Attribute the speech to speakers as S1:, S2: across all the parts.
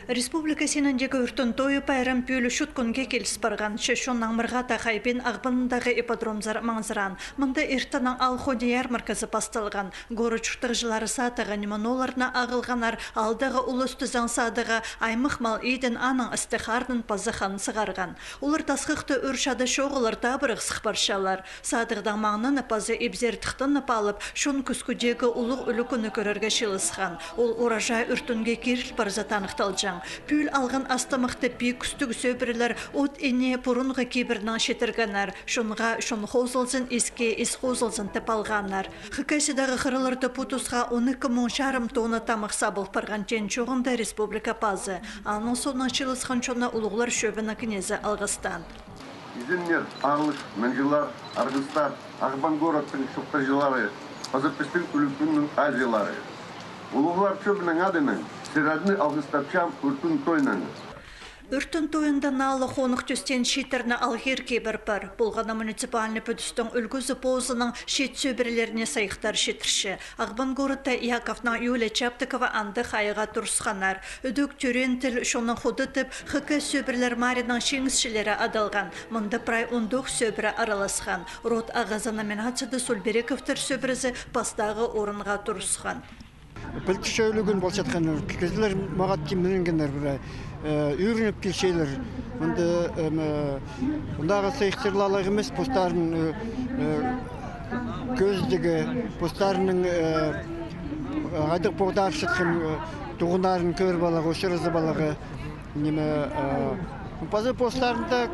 S1: Республика сенендегі үртін тойы пайрам пүйлі шуткунге келіс барған шешон аңмырға тақайбен ағбынындағы ипподромзар маңзыран. Мұнда иртанан алходи ярмаркасы басталған. Горы чүртіг жылары сатыға неманоларына ағылғанар алдағы ұлысты заң садыға аймық мал едін аның істіқарнын пазыхан сығарған. Олар тасқықты үршады шоғылар табырық сықпаршалар. Садығдан маңнын пазы ебзертіқтін алып, шон күскудегі ұлық үлікіні көрерге шылысқан. Ол уражай үртінге керіл барза танықталжан. Пүл алған астамықты пик күстігі сөбірілер от ене бұрынғы кейбірнің шетіргенер. Шонға шон қозылзын еске ес қозылзын тіп алғанар. Хыкайсыдағы қырылырды путусға 12 мың жарым тоны тамық сабыл парған жен чоғында республика пазы. Аның соңынан шылысқан шона ұлығылар шөбіні кінезі алғыстан.
S2: Изеннер, ағылыш, мәнжилар, арғыстар, ағбан городтың шұқты жылары, пазапестің үлікінің азиялары. Ұлығылар шөбінің адының Сирадны алғыстапчам үртін тойнаны.
S1: Үртін тойында налы қонық түстен шетерні алғыр кейбір бар. Болғана муниципалны пөтістің үлгізі позының шет сөбірлеріне сайықтар шетірші. Ағбан ғорытта Яковна Юлия Чаптыкова анды қайыға тұрсқанар. Үдік түрен тіл шоның құдытып, қықы сөбірлер марының шеңізшілері адалған. Мұнда прай 10 сөбірі араласқан. Рот ағаза номинацияды Сульберековтер сөбірізі пастағы орынға тұрсқан.
S3: Пілті шөйлігін бол жатқаныр, кезілер мағат кемденгендер бірі, үйрініп келшейлер. Мұндағы сайықтырлалығы емес, постарын көздігі, постарының ғадық боғдар шытқын тұғындарын көр балығы, өшірізі балығы. Пазы постарында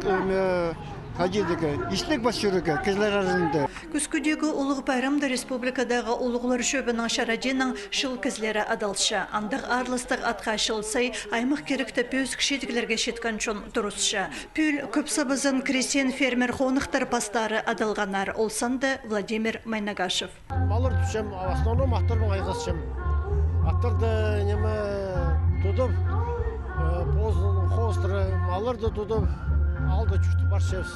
S3: Хадидігі, естік бас жүрігі, кезлер арызында.
S1: Күскудегі ұлығы байрамда республикадағы ұлығылар шөбінің шараденің шыл кезлері адалшы. Андық арлыстық атқа шылсай, аймық керікті пөз кішетігілерге шеткен чон дұрысшы. Пүл көпсабызын кресен фермер қонықтар пастары адалғанар. Олсанды Владимир Майнагашев.
S4: Малыр түшем, основном ақтарбың айғасшым. Ақтарды немі тұдып, позын, қостыры, малырды тұдып, алды жүшті баршыз.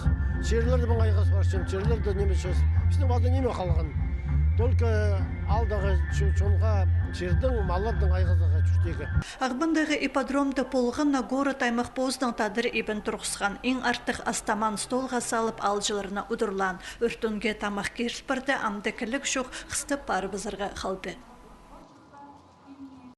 S4: Жерлерді бұң айғас баршым, жерлерді немешіз. Біздің бады неме қалған. Только алдағы чонға жердің, малардың айғазыға жүштегі.
S1: Ағбындағы ипподромды болғына город аймақ поздың тадыр ебін тұрғысқан. Ең артық астаман столға салып алжыларына ұдырлан. Үртінге тамақ керіл барды амды кілік шоқ қыстып бары бізірге қалбен.